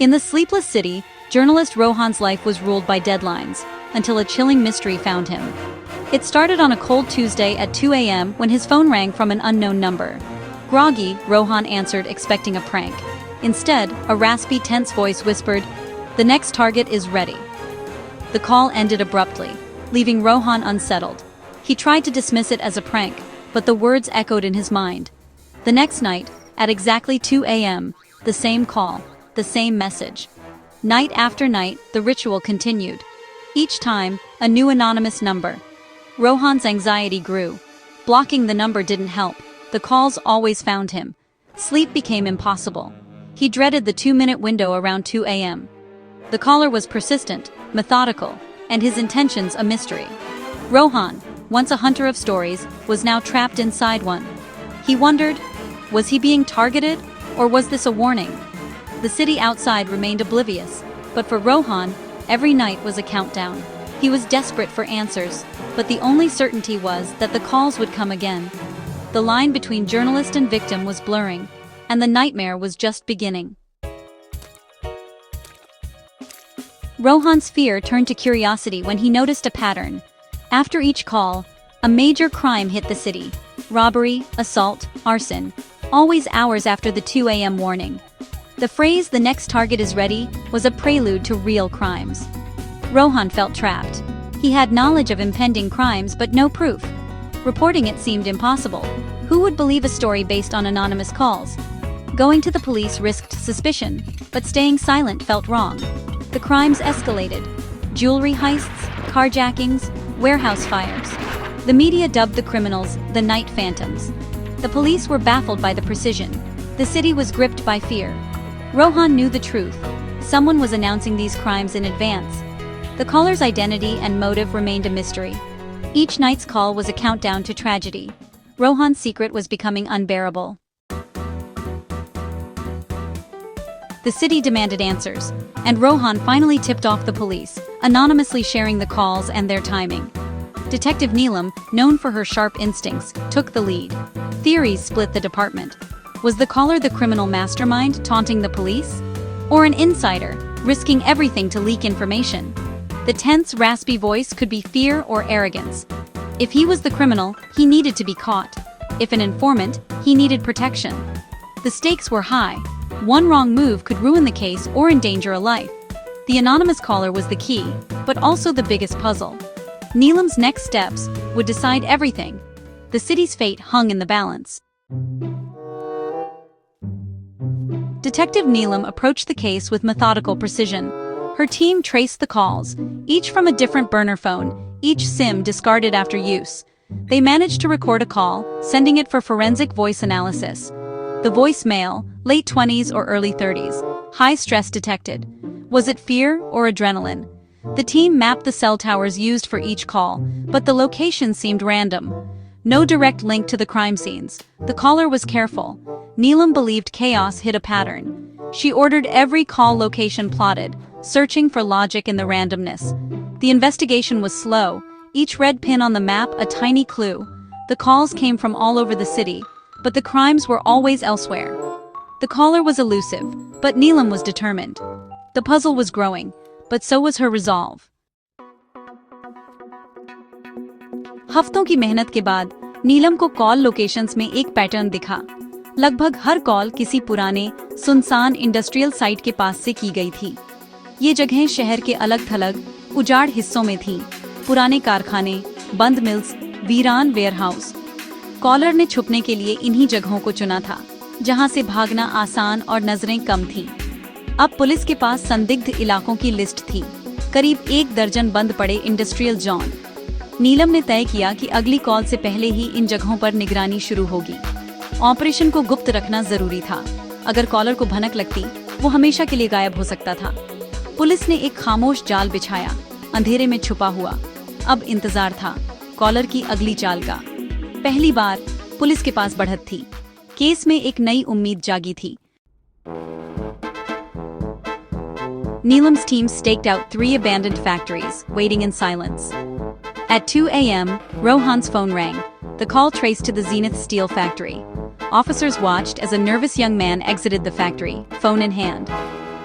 In the sleepless city, journalist Rohan's life was ruled by deadlines, until a chilling mystery found him. It started on a cold Tuesday at 2 a.m. when his phone rang from an unknown number. Groggy, Rohan answered, expecting a prank. Instead, a raspy, tense voice whispered, "The next target is ready." The call ended abruptly, leaving Rohan unsettled. He tried to dismiss it as a prank, but the words echoed in his mind. The next night, at exactly 2 a.m., the same call, the same message. Night after night, the ritual continued. Each time, a new anonymous number. Rohan's anxiety grew. Blocking the number didn't help. The calls always found him. Sleep became impossible. He dreaded the 2-minute window around 2 a.m. The caller was persistent, methodical, and his intentions a mystery. Rohan, once a hunter of stories, was now trapped inside one. He wondered, was he being targeted, or was this a warning? The city outside remained oblivious, but for Rohan, every night was a countdown. He was desperate for answers, but the only certainty was that the calls would come again. The line between journalist and victim was blurring, and the nightmare was just beginning. Rohan's fear turned to curiosity when he noticed a pattern. After each call, a major crime hit the city. Robbery, assault, arson, always hours after the 2 a.m. warning. The phrase "the next target is ready" was a prelude to real crimes. Rohan felt trapped. He had knowledge of impending crimes but no proof. Reporting it seemed impossible. Who would believe a story based on anonymous calls? Going to the police risked suspicion, but staying silent felt wrong. The crimes escalated. Jewelry heists, carjackings, warehouse fires. The media dubbed the criminals the Night Phantoms. The police were baffled by the precision. The city was gripped by fear. Rohan knew the truth. Someone was announcing these crimes in advance. The caller's identity and motive remained a mystery. Each night's call was a countdown to tragedy. Rohan's secret was becoming unbearable. The city demanded answers, and Rohan finally tipped off the police, anonymously sharing the calls and their timing. Detective Neelam, known for her sharp instincts, took the lead. Theories split the department. Was the caller the criminal mastermind taunting the police? Or an insider, risking everything to leak information? The tense, raspy voice could be fear or arrogance. If he was the criminal, he needed to be caught. If an informant, he needed protection. The stakes were high. One wrong move could ruin the case or endanger a life. The anonymous caller was the key, but also the biggest puzzle. Neelam's next steps would decide everything. The city's fate hung in the balance. Detective Neelam approached the case with methodical precision. Her team traced the calls, each from a different burner phone, each SIM discarded after use. They managed to record a call, sending it for forensic voice analysis. The voicemail, late 20s or early 30s, high stress detected. Was it fear or adrenaline? The team mapped the cell towers used for each call, but the location seemed random. No direct link to the crime scenes. The caller was careful. Neelam believed chaos hid a pattern. She ordered every call location plotted, searching for logic in the randomness. The investigation was slow, each red pin on the map a tiny clue. The calls came from all over the city, but the crimes were always elsewhere. The caller was elusive, but Neelam was determined. The puzzle was growing, but so was her resolve. हफ्तों की मेहनत के बाद नीलम को call locations में एक pattern दिखा। लगभग हर कॉल किसी पुराने, सुनसान इंडस्ट्रियल साइट के पास से की गई थी। ये जगहें शहर के अलग-थलग, उजाड़ हिस्सों में थीं। पुराने कारखाने, बंद मिल्स, वीरान वेयरहाउस। कॉलर ने छुपने के लिए इन्हीं जगहों को चुना था, जहां से भागना आसान और नजरें कम थीं। अब पुलिस के पास संदिग्ध इलाकों की लिस्ट थी, करीब 1 दर्जन बंद पड़े इंडस्ट्रियल जोन। नीलम ने तय किया कि अगली कॉल से पहले ही इन जगहों पर निगरानी शुरू होगी। ऑपरेशन को गुप्त रखना जरूरी था। अगर कॉलर को भनक लगती, वो हमेशा के लिए गायब हो सकता था। पुलिस ने एक खामोश जाल बिछाया, अंधेरे में छुपा हुआ। अब इंतजार था कॉलर की अगली चाल का। पहली बार पुलिस के पास बढ़त थी। केस में एक नई उम्मीद जागी थी। Neelam's team staked out 3 abandoned factories, waiting in silence. At 2 a.m., Rohan's phone rang. The call traced to the Zenith Steel factory. Officers watched as a nervous young man exited the factory, phone in hand.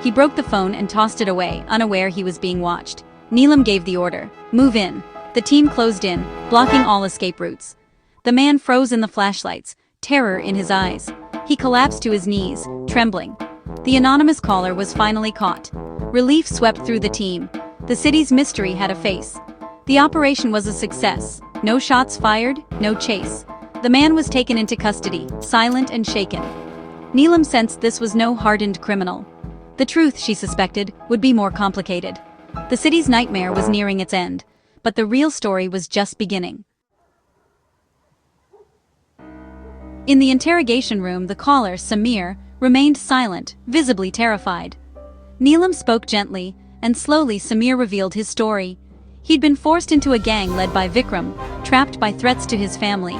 He broke the phone and tossed it away, unaware he was being watched. Neelam gave the order, "Move in." The team closed in, blocking all escape routes. The man froze in the flashlights, terror in his eyes. He collapsed to his knees, trembling. The anonymous caller was finally caught. Relief swept through the team. The city's mystery had a face. The operation was a success. No shots fired, no chase. The man was taken into custody, silent and shaken. Neelam sensed this was no hardened criminal. The truth, she suspected, would be more complicated. The city's nightmare was nearing its end, but the real story was just beginning. In the interrogation room, the caller, Samir, remained silent, visibly terrified. Neelam spoke gently, and slowly Samir revealed his story. He'd been forced into a gang led by Vikram, trapped by threats to his family.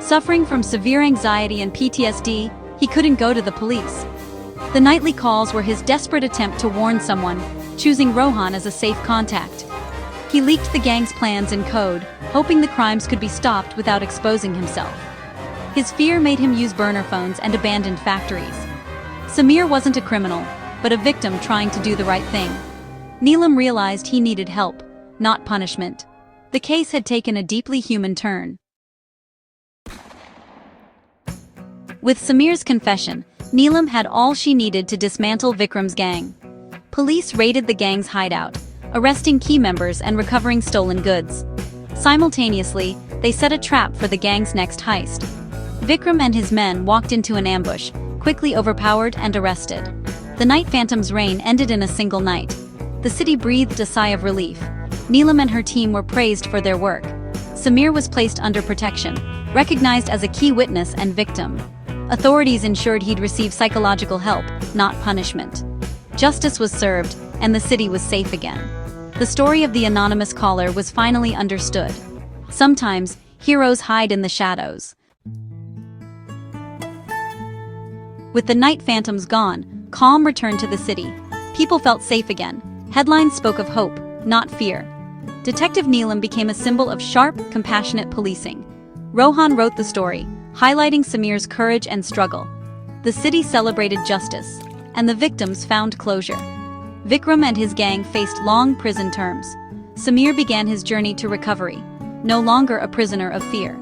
Suffering from severe anxiety and PTSD, he couldn't go to the police. The nightly calls were his desperate attempt to warn someone, choosing Rohan as a safe contact. He leaked the gang's plans in code, hoping the crimes could be stopped without exposing himself. His fear made him use burner phones and abandoned factories. Samir wasn't a criminal, but a victim trying to do the right thing. Neelam realized he needed help, not punishment. The case had taken a deeply human turn. With Samir's confession, Neelam had all she needed to dismantle Vikram's gang. Police raided the gang's hideout, arresting key members and recovering stolen goods. Simultaneously, they set a trap for the gang's next heist. Vikram and his men walked into an ambush, quickly overpowered and arrested. The Night Phantom's reign ended in a single night. The city breathed a sigh of relief. Neelam and her team were praised for their work. Samir was placed under protection, recognized as a key witness and victim. Authorities ensured he'd receive psychological help, not punishment. Justice was served, and the city was safe again. The story of the anonymous caller was finally understood. Sometimes, heroes hide in the shadows. With the Night Phantoms gone, calm returned to the city. People felt safe again. Headlines spoke of hope, not fear. Detective Neelam became a symbol of sharp, compassionate policing. Rohan wrote the story, highlighting Samir's courage and struggle. The city celebrated justice, and the victims found closure. Vikram and his gang faced long prison terms. Samir began his journey to recovery, no longer a prisoner of fear.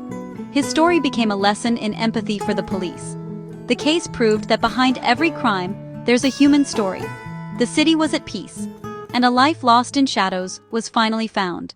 His story became a lesson in empathy for the police. The case proved that behind every crime, there's a human story. The city was at peace, and a life lost in shadows was finally found.